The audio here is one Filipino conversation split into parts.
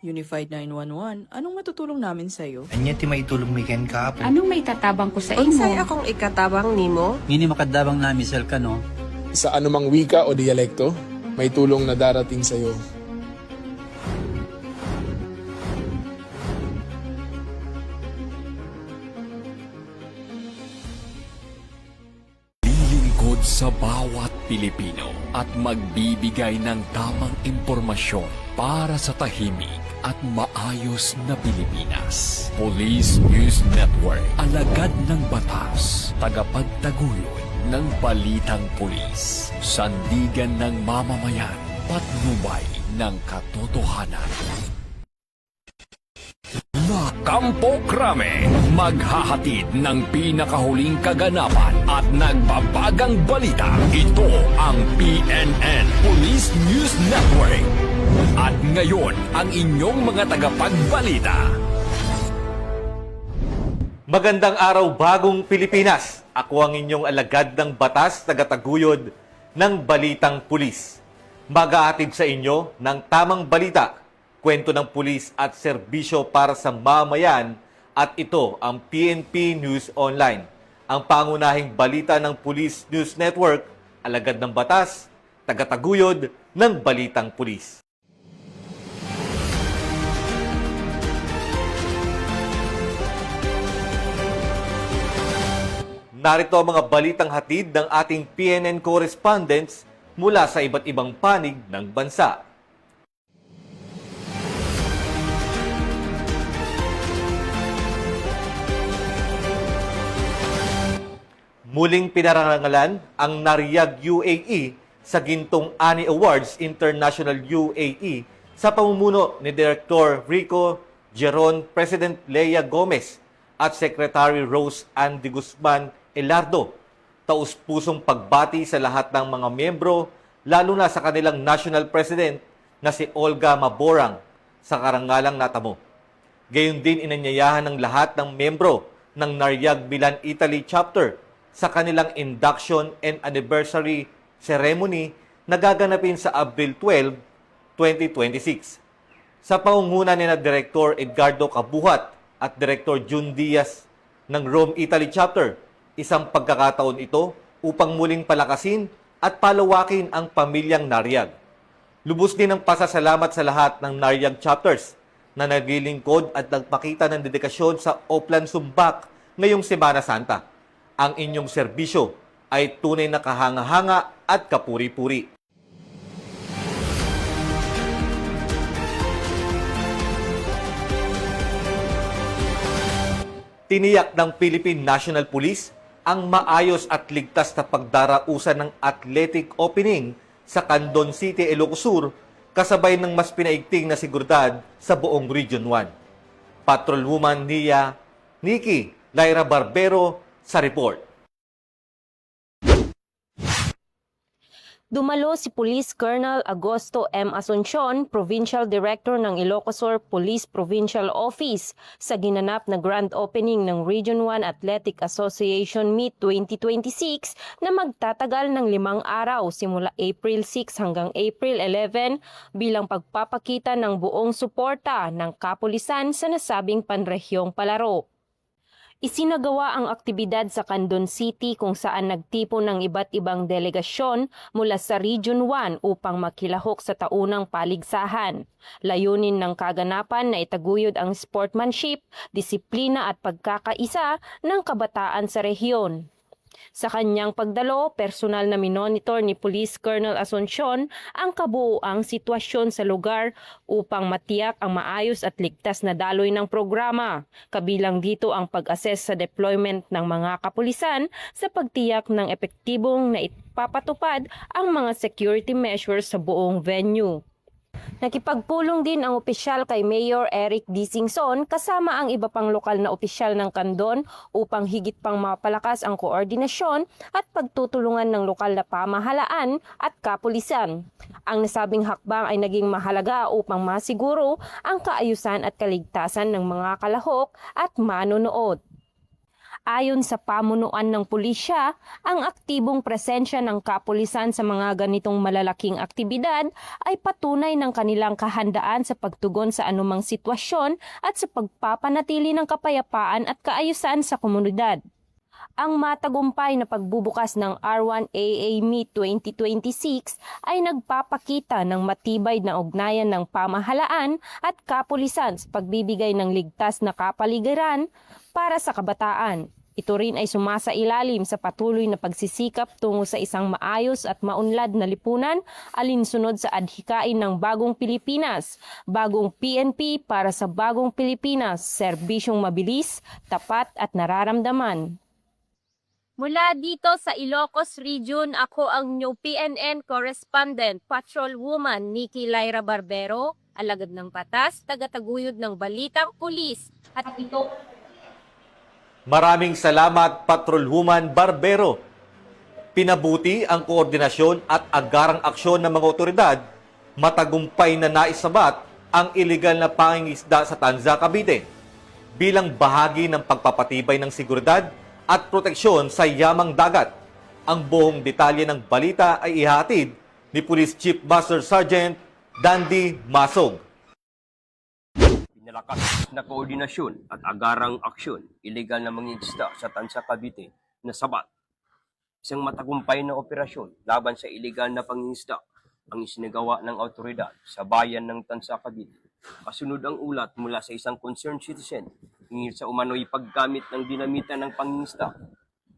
Unified 911, anong matutulong namin sa'yo? Anya ti maitulong mi ken kahapon. Anong may tatabang ko sa Unsay imo? akong ikatabang nimo? Ngini makadabang na misel ka no. Sa anumang wika o dialekto, may tulong na darating sa iyo. Lilingkod sa bawat Pilipino at magbibigay ng tamang impormasyon para sa tahimik at maayos na Pilipinas. Police News Network, alagad ng batas, tagapagtaguyod ng balitang pulis, sandigan ng mamamayan, patnubay ng katotohanan. La Campo Crame, maghahatid ng pinakahuling kaganapan at nagbabagang balita. Ito ang PNN Police News Network. At ngayon, ang inyong mga tagapagbalita. Magandang araw, bagong Pilipinas. Ako ang inyong alagad ng batas, tagataguyod ng Balitang Pulis. Mag-aatid sa inyo ng tamang balita, kwento ng pulis at serbisyo para sa mamayan, at ito ang PNP News Online. Ang pangunahing balita ng Police News Network, alagad ng batas, tagataguyod ng Balitang Pulis. Narito ang mga balitang hatid ng ating PNN correspondents mula sa iba't ibang panig ng bansa. Muling pinarangalan ang Nariyag UAE sa Gintong Ani Awards International UAE sa pamumuno ni Director Rico Geron, President Lea Gomez at Secretary Rose Andy Guzman Elardo. Taus-pusong pagbati sa lahat ng mga miyembro, lalo na sa kanilang National President na si Olga Maborang sa karangalang natamo. Gayon din inanyayahan ng lahat ng miyembro ng Nariyag Milan Italy Chapter sa kanilang induction and anniversary ceremony na gaganapin sa Abril 12, 2026. Sa pangunguna ni na Director Edgardo Kabuhat at Director June Diaz ng Rome Italy Chapter, isang pagkakataon ito upang muling palakasin at palawakin ang pamilyang Nariyag. Lubos din ang pasasalamat sa lahat ng Nariyag chapters na naglilingkod at nagpakita ng dedikasyon sa Oplan Sumbak ngayong Semana Santa. Ang inyong serbisyo ay tunay na kahanga-hanga at kapuri-puri. Tiniyak ng Philippine National Police ang maayos at ligtas na pagdarausan ng athletic opening sa Candon City, Ilocos Sur, kasabay ng mas pinaigting na seguridad sa buong Region 1. Patrolwoman Nikki Lyra Barbero sa report. Dumalo si Police Colonel Agosto M. Asuncion, Provincial Director ng Ilocos Sur Police Provincial Office, sa ginanap na grand opening ng Region 1 Athletic Association Meet 2026 na magtatagal ng 5 araw simula April 6 hanggang April 11 bilang pagpapakita ng buong suporta ng kapulisan sa nasabing panrehiyong palaro. Isinagawa ang aktibidad sa Candon City kung saan nagtipon ng iba't ibang delegasyon mula sa Region 1 upang makilahok sa taunang paligsahan. Layunin ng kaganapan na itaguyod ang sportsmanship, disiplina at pagkakaisa ng kabataan sa rehiyon. Sa kanyang pagdalo, personal na minonitor ni Police Colonel Asuncion ang kabuuang sitwasyon sa lugar upang matiyak ang maayos at ligtas na daloy ng programa. Kabilang dito ang pag-assess sa deployment ng mga kapulisan sa pagtiyak ng epektibong na ipapatupad ang mga security measures sa buong venue. Nakipagpulong din ang opisyal kay Mayor Eric D. Singson kasama ang iba pang lokal na opisyal ng Candon upang higit pang mapalakas ang koordinasyon at pagtutulungan ng lokal na pamahalaan at kapulisan. Ang nasabing hakbang ay naging mahalaga upang masiguro ang kaayusan at kaligtasan ng mga kalahok at manonood. Ayon sa pamunuan ng pulisya, ang aktibong presensya ng kapulisan sa mga ganitong malalaking aktibidad ay patunay ng kanilang kahandaan sa pagtugon sa anumang sitwasyon at sa pagpapanatili ng kapayapaan at kaayusan sa komunidad. Ang matagumpay na pagbubukas ng R1AA Meet 2026 ay nagpapakita ng matibay na ugnayan ng pamahalaan at kapulisan sa pagbibigay ng ligtas na kapaligiran para sa kabataan. Ito rin ay sumasailalim sa patuloy na pagsisikap tungo sa isang maayos at maunlad na lipunan alinsunod sa adhikain ng Bagong Pilipinas, Bagong PNP para sa Bagong Pilipinas, serbisyong mabilis, tapat at nararamdaman. Mula dito sa Ilocos Region, ako ang new PNN correspondent, Patrolwoman Nikki Lyra Barbero, alagad ng batas, tagataguyod ng Balitang Pulis. At ito... Maraming salamat, Patrolwoman Barbero. Pinabuti ang koordinasyon at agarang aksyon ng mga otoridad, matagumpay na naisabat ang iligal na pangingisda sa Tanza, Cavite. Bilang bahagi ng pagpapatibay ng seguridad at proteksyon sa yamang dagat. Ang buong detalye ng balita ay ihatid ni Police Chief Master Sergeant Dandy Masog. Pinalakas na koordinasyon at agarang aksyon, iligal na mangingisda sa Tanza, Cavite na sabat. Isang matagumpay na operasyon laban sa iligal na pangingisda ang isinagawa ng autoridad sa bayan ng Tanza, Cavite. Kasunod ang ulat mula sa isang concerned citizen hinggil sa umano'y paggamit ng dinamita ng pangingisda.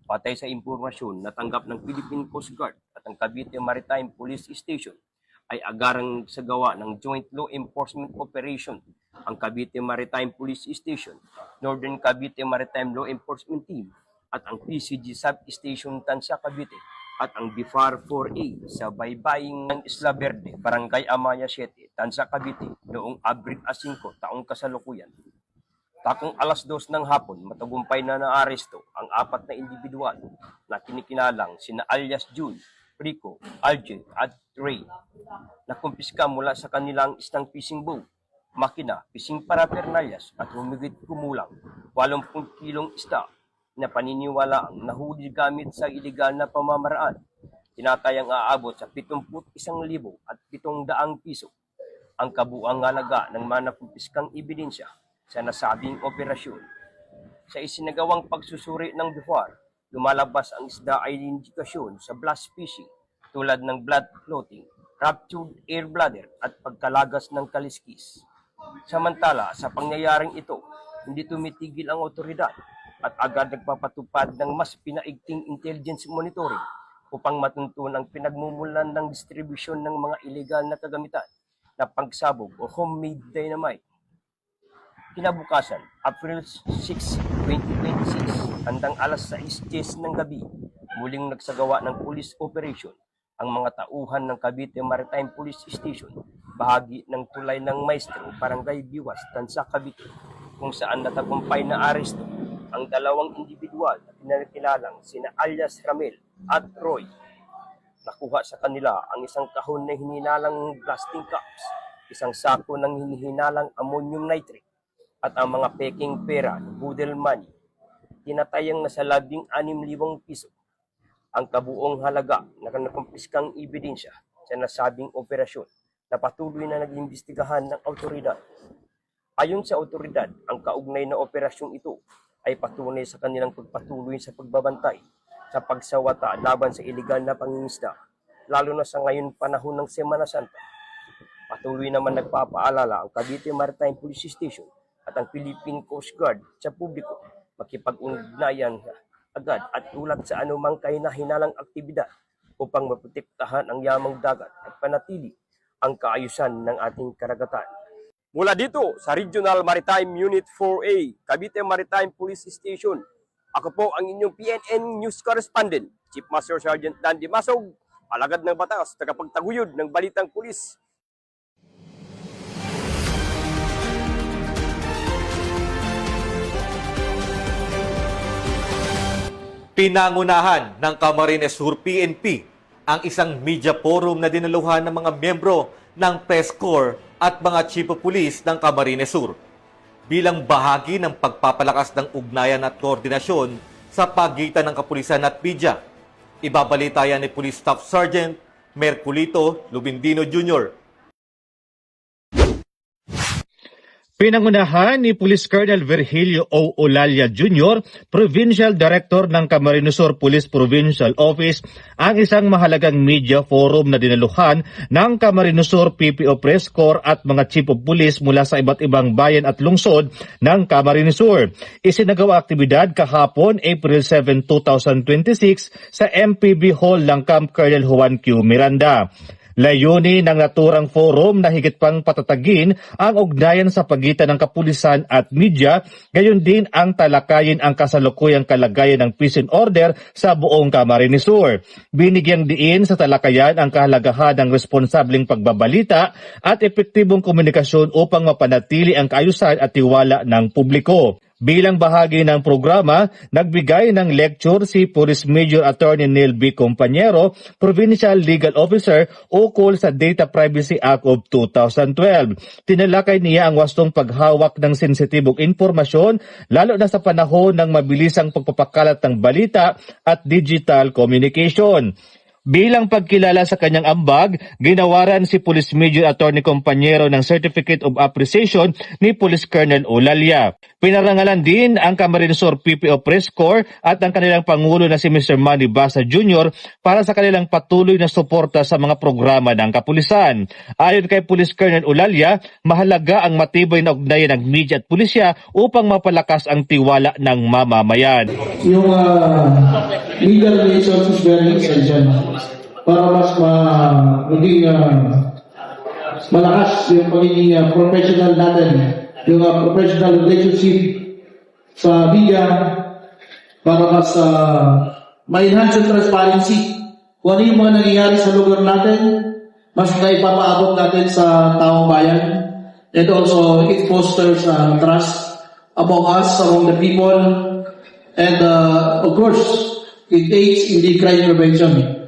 Patay sa impormasyon na tanggap ng Philippine Coast Guard at ang Cavite Maritime Police Station ay agarang sagawa ng Joint Law Enforcement Operation ang Cavite Maritime Police Station, Northern Cavite Maritime Law Enforcement Team at ang PCG Sub-Station Tanza, Cavite at ang BIFAR 4A sa baybaying ng Isla Verde, Barangay Amaya 7, Tanza, Cavite noong Abril 5 taong kasalukuyan. Takong alas 2 ng hapon, matagumpay na naaresto ang 4 na individual na kinikinalang sina alias June, Rico, Alje at Ray. Nakumpiska mula sa kanilang isang fishing boat, makina, fishing paraphernalias at humigit kumulang 80 kilong isda na paniniwala ang nahuli gamit sa iligal na pamamaraan. Tinatayang aabot sa 71,700 piso ang kabuang halaga ng mga nakumpiskang ebidensya sa nasabing operasyon. Sa isinagawang pagsusuri ng BIFAR, lumalabas ang isda ay indikasyon sa blast fishing tulad ng blood clotting, ruptured air bladder at pagkalagas ng kaliskis. Samantala, sa pangyayaring ito, hindi tumitigil ang otoridad at agad nagpapatupad ng mas pinaigting intelligence monitoring upang matunton ang pinagmumulan ng distribusyon ng mga ilegal na kagamitan na pagsabog o homemade dynamite. Kinabukasan, April 6, 2026, handang alas 6:10 ng gabi, muling nagsagawa ng police operation ang mga tauhan ng Cavite Maritime Police Station, bahagi ng tulay ng Maestro, Barangay Biwas, Tanza, Cavite, kung saan natagumpay na aresto ang 2 individual na kinalakilalang sina alias Ramel at Roy. Nakuha sa kanila ang isang kahon na hininalang blasting cups, isang sako ng hinihinalang ammonium nitrate, at ang mga peking pera, budel money. Tinatayang nasa 16,000 piso ang kabuong halaga na nakumpiskang ebidensya sa nasabing operasyon na patuloy na nag-imbestigahan ng autoridad. Ayon sa autoridad, ang kaugnay na operasyong ito ay patunay sa kanilang pagpatuloy sa pagbabantay sa pagsawata laban sa iligal na pangingisda, lalo na sa ngayon panahon ng Semana Santa. Patuloy naman nagpapaalala ang Cavite Maritime Police Station at ang Philippine Coast Guard sa publiko makipag-ugnayan agad at ulat sa anumang kahina-hinalang aktibidad upang maprotektahan ang yamang dagat at panatili ang kaayusan ng ating karagatan. Mula dito sa Regional Maritime Unit 4A, Cavite Maritime Police Station, ako po ang inyong PNN News Correspondent, Chief Master Sergeant Dandy Masog, alagad ng batas, tagapagtaguyod ng Balitang Pulis. Pinangunahan ng Camarines Sur PNP ang isang media forum na dinaluhan ng mga miyembro ng Press Corps at mga Chief of Police ng Camarines Sur bilang bahagi ng pagpapalakas ng ugnayan at koordinasyon sa pagitan ng kapulisan at media. Ibabalita yan ni Police Staff Sergeant Merculito Lubindino Jr. Pinangunahan ni Police Colonel Virgilio O. Olalia Jr., Provincial Director ng Camarines Sur Police Provincial Office, ang isang mahalagang media forum na dinaluhan ng Camarines Sur PPO Press Corps at mga Chief of Police mula sa iba't ibang bayan at lungsod ng Camarines Sur. Isinagawa aktibidad kahapon, April 7, 2026 sa MPB Hall ng Camp Colonel Juan Q. Miranda. Layunin ng naturang forum na higit pang patatagin ang ugnayan sa pagitan ng kapulisan at media, gayon din ang talakayin ang kasalukuyang kalagayan ng peace and order sa buong Camarines Sur. Binigyang diin sa talakayan ang kahalagahan ng responsableng pagbabalita at epektibong komunikasyon upang mapanatili ang kaayusan at tiwala ng publiko. Bilang bahagi ng programa, nagbigay ng lecture si Police Major Attorney Neil B. Compañero, Provincial Legal Officer, ukol sa Data Privacy Act of 2012. Tinalakay niya ang wastong paghawak ng sensitibong informasyon, lalo na sa panahon ng mabilisang pagpapakalat ng balita at digital communication. Bilang pagkilala sa kanyang ambag, ginawaran si Police Major Attorney Compañero ng Certificate of Appreciation ni Police Colonel Olalia. Pinarangalan din ang Camarines Sur PPO Press Corps at ang kanilang Pangulo na si Mr. Manny Basa Jr. para sa kanilang patuloy na suporta sa mga programa ng kapulisan. Ayon kay Police Colonel Olalia, mahalaga ang matibay na ugnayan ng media at pulisya upang mapalakas ang tiwala ng mamamayan. Yung legal relations is very essential para mas maging malakas yung pagiging professional natin, yung professional relationship sa media, para mas ma-enhance yung transparency. Kung ano yung mga nangyayari sa lugar natin, mas naipapaabot natin sa taong bayan. And also, it fosters trust among us, among the people, and of course, it aids in the crime prevention.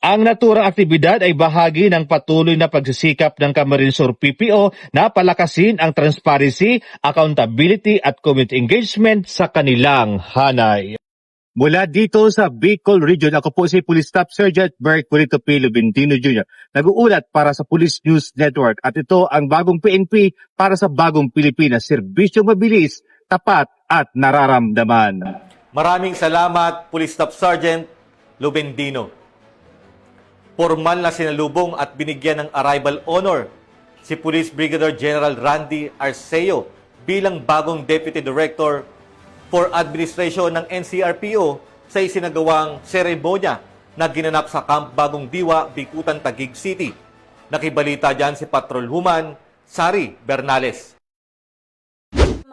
Ang naturang aktibidad ay bahagi ng patuloy na pagsisikap ng Camarines Sur PPO na palakasin ang transparency, accountability at community engagement sa kanilang hanay. Mula dito sa Bicol Region, ako po si Police Staff Sergeant Merculito P. Lubindino Jr. Nag-uulat para sa Police News Network at ito ang bagong PNP para sa bagong Pilipinas. Serbisyong mabilis, tapat at nararamdaman. Maraming salamat, Police Staff Sergeant Lubindino. Formal na sinalubong at binigyan ng arrival honor si Police Brigadier General Randy Arceo bilang bagong Deputy Director for Administration ng NCRPO sa isinagawang seremonya na ginanap sa Camp Bagong Diwa, Bicutan, Taguig City. Nakibalita dyan si Patrolwoman Sari Bernales.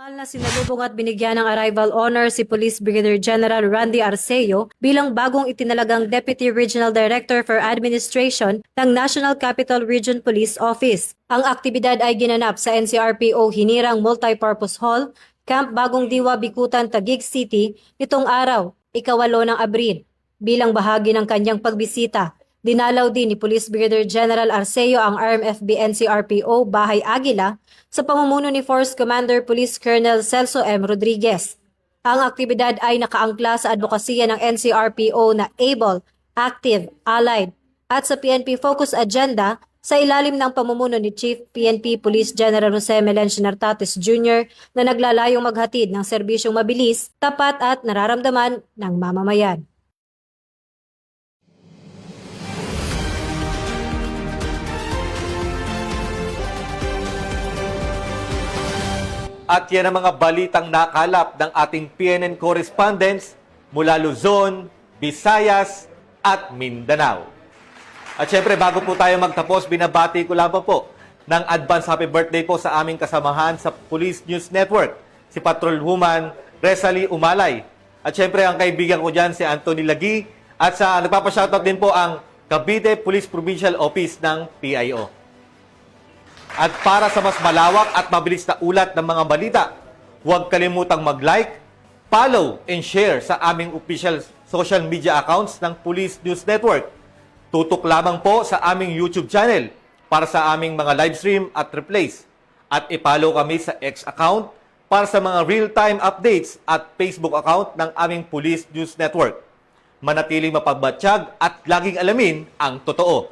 Formal na sinalubong at binigyan ng arrival honor si Police Brigadier General Randy Arceo bilang bagong itinalagang Deputy Regional Director for Administration ng National Capital Region Police Office. Ang aktibidad ay ginanap sa NCRPO Hinirang Multipurpose Hall, Camp Bagong Diwa, Bicutan, Taguig City nitong araw, 8 ng Abril. Bilang bahagi ng kanyang pagbisita, dinalaw din ni Police Brigadier General Arceo ang RMFB NCRPO Bahay Aguila sa pamumuno ni Force Commander Police Colonel Celso M. Rodriguez. Ang aktibidad ay nakaangkla sa advokasya ng NCRPO na able, active, allied at sa PNP Focus Agenda sa ilalim ng pamumuno ni Chief PNP Police General Jose Melencio Nartates Jr. na naglalayong maghatid ng serbisyong mabilis, tapat at nararamdaman ng mamamayan. At yan ang mga balitang nakalap ng ating PNN correspondents mula Luzon, Visayas at Mindanao. At syempre, bago po tayo magtapos, binabati ko lang po ng advance happy birthday po sa aming kasamahan sa Police News Network, si Patrolwoman Resalie Umalay. At syempre, ang kaibigan ko dyan si Anthony Lagi. At sa nagpapashoutout din po ang Cavite Police Provincial Office ng PIO. At para sa mas malawak at mabilis na ulat ng mga balita, huwag kalimutang mag-like, follow, and share sa aming official social media accounts ng Police News Network. Tutok lamang po sa aming YouTube channel para sa aming mga live stream at replays. At i-follow kami sa X account para sa mga real-time updates at Facebook account ng aming Police News Network. Manatiling mapagbatsyag at laging alamin ang totoo.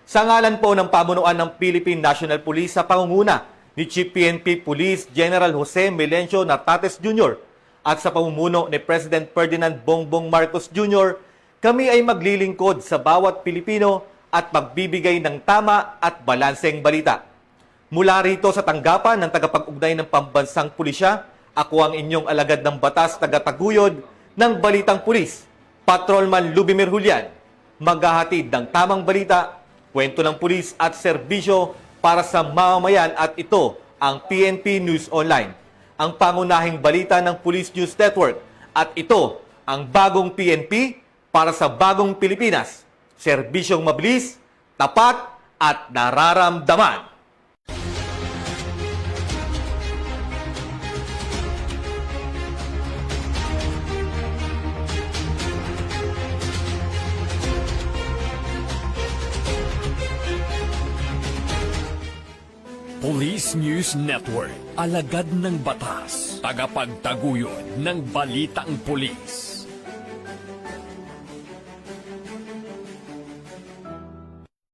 Sa ngalan po ng pamunuan ng Philippine National Police sa pangunguna ni Chief PNP Police General Jose Melencio Nartates Jr. at sa pamumuno ni President Ferdinand Bongbong Marcos Jr., kami ay maglilingkod sa bawat Pilipino at magbibigay ng tama at balanseng balita. Mula rito sa tanggapan ng tagapag-ugnay ng Pambansang Pulisya, ako ang inyong alagad ng batas tagataguyod ng Balitang Pulis, Patrolman Lubimir Julian, maghahatid ng tamang balita, kwento ng pulis at serbisyo para sa mamamayan at ito ang PNP News Online, ang pangunahing balita ng Police News Network at ito ang bagong PNP para sa bagong Pilipinas, serbisyong mabilis, tapat at nararamdaman. Police News Network, alagad ng batas, tagapagtaguyod ng balitang pulis.